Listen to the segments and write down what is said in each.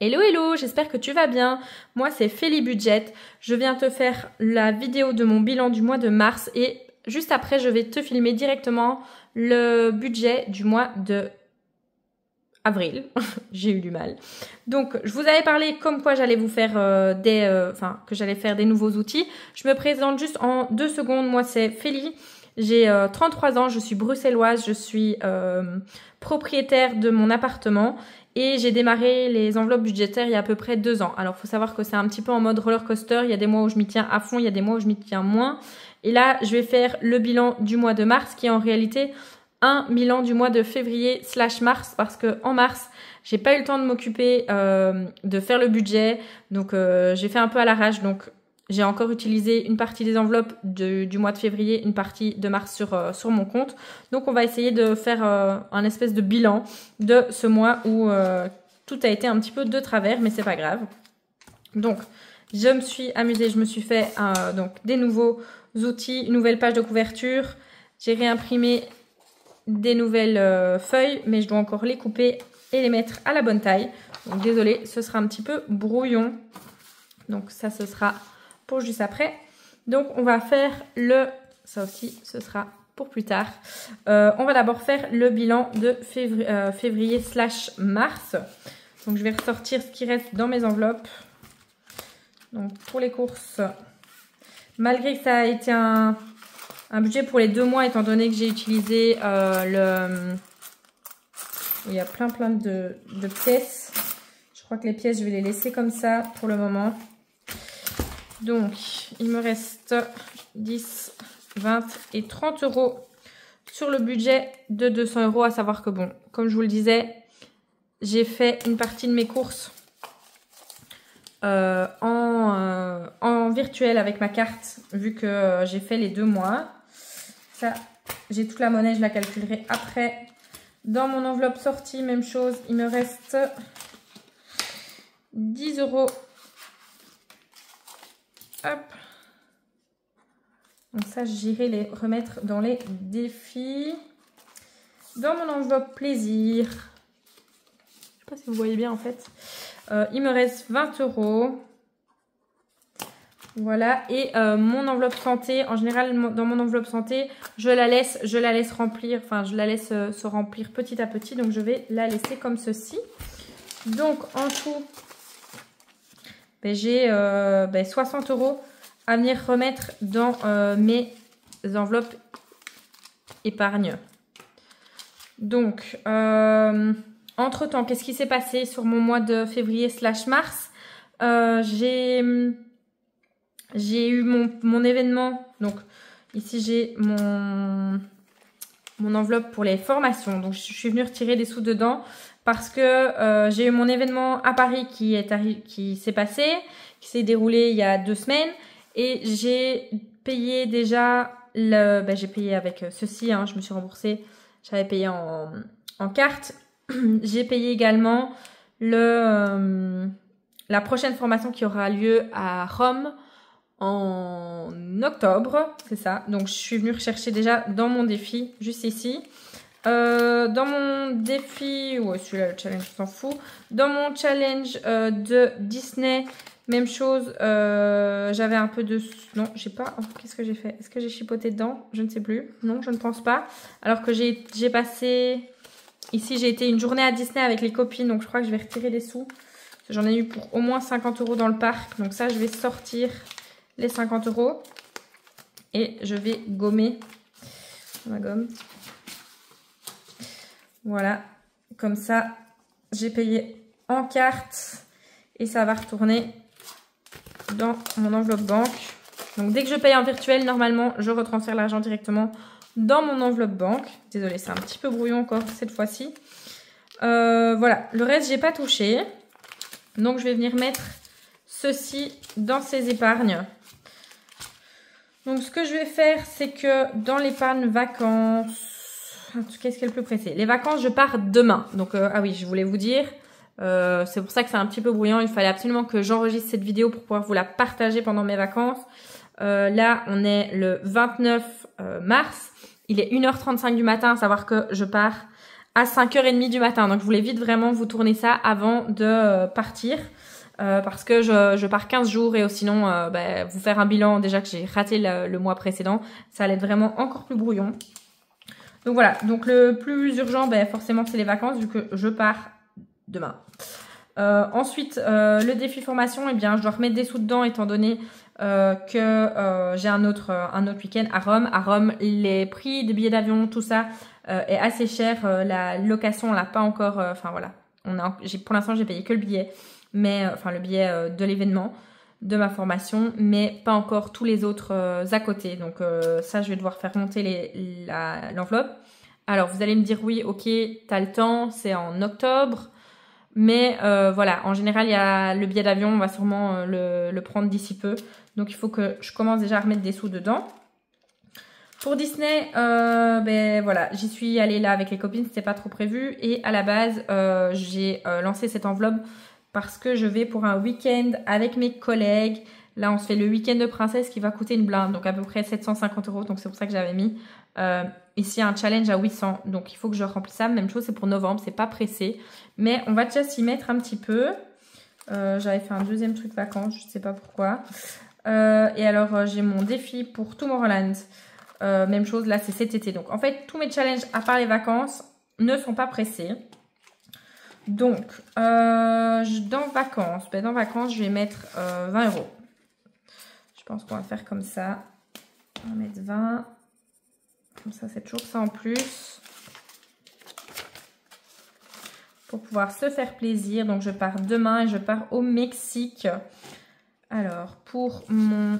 Hello hello, j'espère que tu vas bien. Moi c'est Félie Budget. Je viens te faire la vidéo de mon bilan du mois de mars et juste après je vais te filmer directement le budget du mois de avril. J'ai eu du mal. Donc je vous avais parlé comme quoi j'allais vous faire que j'allais faire des nouveaux outils. Je me présente juste en 2 secondes. Moi c'est Félie. J'ai 33 ans, je suis bruxelloise, je suis propriétaire de mon appartement. Et j'ai démarré les enveloppes budgétaires il y a à peu près 2 ans. Alors, il faut savoir que c'est un petit peu en mode roller coaster. Il y a des mois où je m'y tiens à fond, il y a des mois où je m'y tiens moins. Et là, je vais faire le bilan du mois de mars, qui est en réalité un bilan du mois de février/mars, parce que en mars, j'ai pas eu le temps de m'occuper de faire le budget. Donc, j'ai fait un peu à l'arrache. Donc, j'ai encore utilisé une partie des enveloppes du mois de février, une partie de mars sur mon compte. Donc, on va essayer de faire un espèce de bilan de ce mois où tout a été un petit peu de travers, mais c'est pas grave. Donc, je me suis amusée, je me suis fait donc des nouveaux outils, une nouvelle page de couverture. J'ai réimprimé des nouvelles feuilles, mais je dois encore les couper et les mettre à la bonne taille. Donc, désolée, ce sera un petit peu brouillon. Donc, ça, ce sera pour juste après. Donc on va faire ça aussi ce sera pour plus tard. On va d'abord faire le bilan de février/mars. Donc je vais ressortir ce qui reste dans mes enveloppes. Donc pour les courses, malgré que ça a été un budget pour les 2 mois, étant donné que j'ai utilisé il y a plein de pièces. Je crois que les pièces je vais les laisser comme ça pour le moment. Donc, il me reste 10, 20 et 30 euros sur le budget de 200 euros. À savoir que, bon, comme je vous le disais, j'ai fait une partie de mes courses en virtuel avec ma carte, vu que j'ai fait les 2 mois. Ça, j'ai toute la monnaie, je la calculerai après. Dans mon enveloppe sortie, même chose, il me reste 10 euros. Hop. Donc ça, j'irai les remettre dans les défis. Dans mon enveloppe plaisir. Je sais pas si vous voyez bien en fait. Il me reste 20 euros. Voilà. Et mon enveloppe santé. En général, dans mon enveloppe santé, je la laisse remplir. Enfin, je la laisse se remplir petit à petit. Donc, je vais la laisser comme ceci. Donc, en tout, j'ai 60 euros à venir remettre dans mes enveloppes épargne. Donc, entre-temps, qu'est-ce qui s'est passé sur mon mois de février/mars? J'ai eu mon événement. Donc, ici, j'ai mon enveloppe pour les formations. Donc, je suis venue retirer des sous dedans. Parce que j'ai eu mon événement à Paris qui s'est passé, qui s'est déroulé il y a 2 semaines. Et j'ai payé déjà, j'ai payé avec ceci, hein, je me suis remboursée, j'avais payé en carte. J'ai payé également la prochaine formation qui aura lieu à Rome en octobre, c'est ça. Donc je suis venue rechercher déjà dans mon défi, juste ici. Dans mon défi, ouais, celui-là, le challenge, je s'en fous. Dans mon challenge de Disney, même chose, j'avais un peu de... Non, j'ai pas... Oh, qu'est-ce que j'ai fait? Est-ce que j'ai chipoté dedans? Je ne sais plus. Non, je ne pense pas. Alors que j'ai passé... Ici, j'ai été une journée à Disney avec les copines, donc je crois que je vais retirer des sous. J'en ai eu pour au moins 50 euros dans le parc. Donc ça, je vais sortir les 50 euros. Et je vais gommer ma gomme. Voilà, comme ça, j'ai payé en carte et ça va retourner dans mon enveloppe banque. Donc, dès que je paye en virtuel, normalement, je retransfère l'argent directement dans mon enveloppe banque. Désolée, c'est un petit peu brouillon encore cette fois-ci. Voilà, le reste, j'ai pas touché. Donc, je vais venir mettre ceci dans ces épargnes. Donc, ce que je vais faire, c'est que dans l'épargne vacances... Qu'est-ce qui est le plus pressé? Les vacances, je pars demain. Donc, ah oui, je voulais vous dire. C'est pour ça que c'est un petit peu bruyant. Il fallait absolument que j'enregistre cette vidéo pour pouvoir vous la partager pendant mes vacances. Là, on est le 29 mars. Il est 1h35 du matin, à savoir que je pars à 5h30 du matin. Donc je voulais vite vraiment vous tourner ça avant de partir. Parce que je pars 15 jours et sinon vous faire un bilan déjà que j'ai raté le mois précédent, ça allait être vraiment encore plus brouillon. Donc voilà, donc le plus urgent forcément c'est les vacances vu que je pars demain. Ensuite le défi formation, eh bien je dois remettre des sous dedans étant donné que j'ai un autre week-end à Rome. À Rome, les prix des billets d'avion, tout ça est assez cher. La location, on l'a pas encore. Enfin voilà, pour l'instant j'ai payé que le billet, mais le billet de l'événement, de ma formation, mais pas encore tous les autres à côté. Donc ça, je vais devoir faire monter l'enveloppe. Alors vous allez me dire oui, ok, t'as le temps, c'est en octobre. Mais voilà, en général, il y a le billet d'avion, on va sûrement le prendre d'ici peu. Donc il faut que je commence déjà à remettre des sous dedans. Pour Disney, voilà, j'y suis allée là avec les copines, c'était pas trop prévu. Et à la base, j'ai lancé cette enveloppe parce que je vais pour un week-end avec mes collègues. Là, on se fait le week-end de princesse qui va coûter une blinde, donc à peu près 750 €. Donc c'est pour ça que j'avais mis ici un challenge à 800. Donc il faut que je remplisse ça. Même chose, c'est pour novembre, c'est pas pressé. Mais on va déjà s'y mettre un petit peu. J'avais fait un deuxième truc vacances, je sais pas pourquoi. Et alors, j'ai mon défi pour Tomorrowland. Même chose, là, c'est cet été. Donc, en fait, tous mes challenges, à part les vacances, ne sont pas pressés. Donc, dans vacances, je vais mettre 20 €. Je pense qu'on va faire comme ça. On va mettre 20. Comme ça, c'est toujours ça en plus. Pour pouvoir se faire plaisir. Donc, je pars demain et je pars au Mexique. Alors, pour mon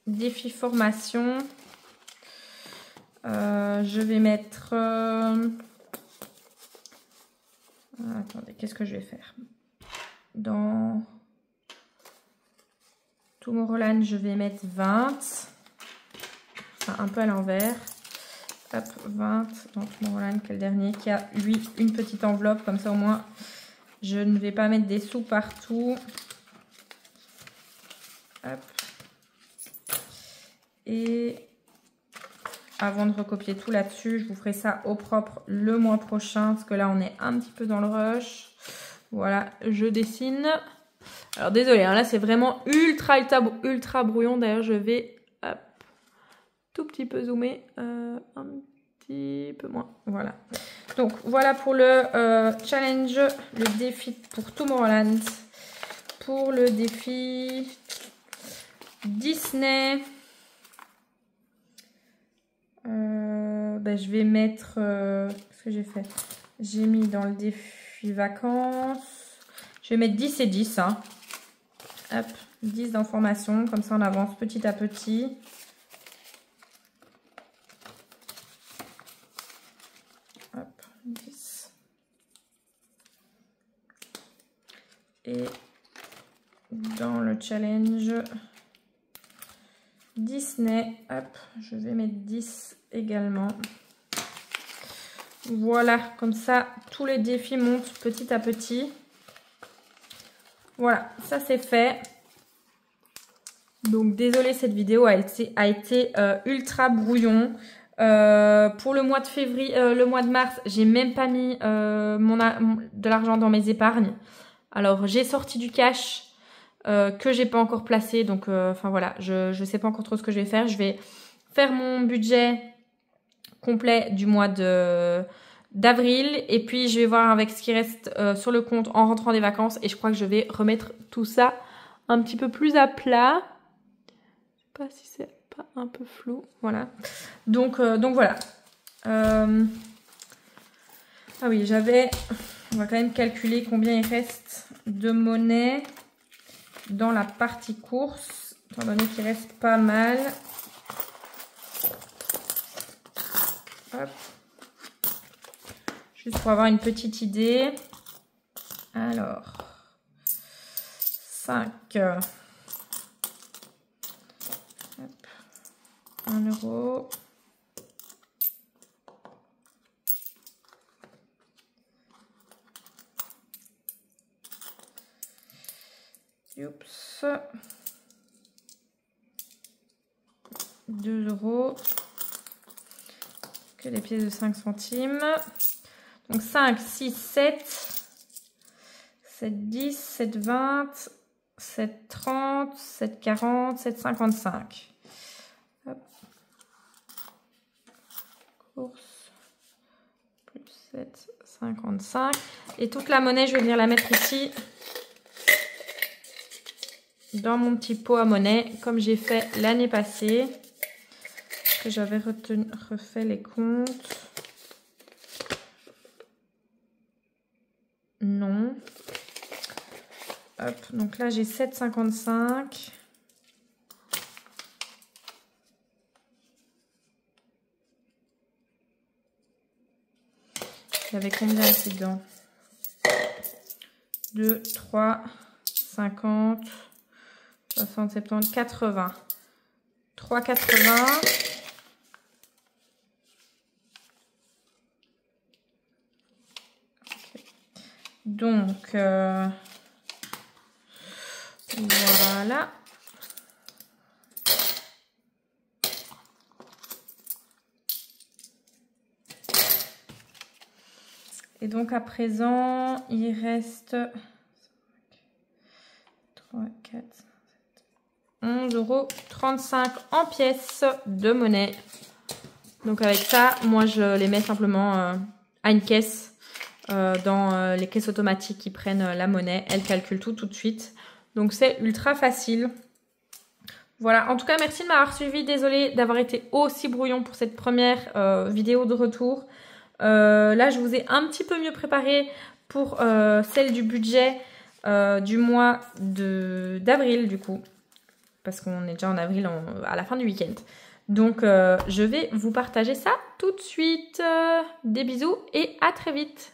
défi formation, je vais mettre... attendez, qu'est-ce que je vais faire? Dans Tomorrowland, je vais mettre 20. Enfin, un peu à l'envers. Hop, 20 dans Tomorrowland, quel dernier qui a, lui, une petite enveloppe. Comme ça, au moins, je ne vais pas mettre des sous partout. Hop. Et avant de recopier tout là-dessus, je vous ferai ça au propre le mois prochain. Parce que là, on est un petit peu dans le rush. Voilà, je dessine. Alors, désolé, hein, là, c'est vraiment ultra brouillon. D'ailleurs, je vais hop, tout petit peu zoomer. Un petit peu moins. Voilà. Donc, voilà pour le challenge, le défi pour Tomorrowland. Pour le défi Disney, je vais mettre... qu'est-ce que j'ai fait? J'ai mis dans le défi vacances. Je vais mettre 10 et 10. Hein. Hop, 10 d'informations. Comme ça, on avance petit à petit. Hop, 10. Et dans le challenge Disney, hop, je vais mettre 10 également. Voilà, comme ça, tous les défis montent petit à petit. Voilà, ça c'est fait. Donc, désolée, cette vidéo a été ultra brouillon. Pour le mois de février, le mois de mars, j'ai même pas mis de l'argent dans mes épargnes. Alors, j'ai sorti du cash que j'ai pas encore placé. Donc, voilà, je sais pas encore trop ce que je vais faire. Je vais faire mon budget complet du mois d'avril. Et puis, je vais voir avec ce qui reste sur le compte en rentrant des vacances. Et je crois que je vais remettre tout ça un petit peu plus à plat. Je sais pas si c'est pas un peu flou. Voilà. Donc voilà. Ah oui, on va quand même calculer combien il reste de monnaie dans la partie course, étant donné qu'il reste pas mal. Hop. Juste pour avoir une petite idée. Alors, 5. Hop. 1 €. Oups. 2 €. Que des pièces de 5 centimes. Donc 5, 6, 7, 7, 10, 7, 20, 7, 30, 7, 40, 7, 55. Hop. Course. Plus 7, 55. Et toute la monnaie, je vais venir la mettre ici. Dans mon petit pot à monnaie, comme j'ai fait l'année passée. Que j'avais refait les comptes. Non. Hop, donc là j'ai 7,55. Il y avait combien ici dedans? 2, 3, 50, 60, 70, 80. 3,80. Donc, voilà. Et donc, à présent, il reste 3, 4, 11,35 € en pièces de monnaie. Donc, avec ça, moi, je les mets simplement à une caisse. Dans les caisses automatiques qui prennent la monnaie, elles calculent tout de suite. Donc c'est ultra facile. Voilà, en tout cas merci de m'avoir suivi. Désolée d'avoir été aussi brouillon pour cette première vidéo de retour. Là je vous ai un petit peu mieux préparé pour celle du budget du mois d'avril du coup. Parce qu'on est déjà en avril à la fin du week-end. Donc je vais vous partager ça tout de suite. Des bisous et à très vite.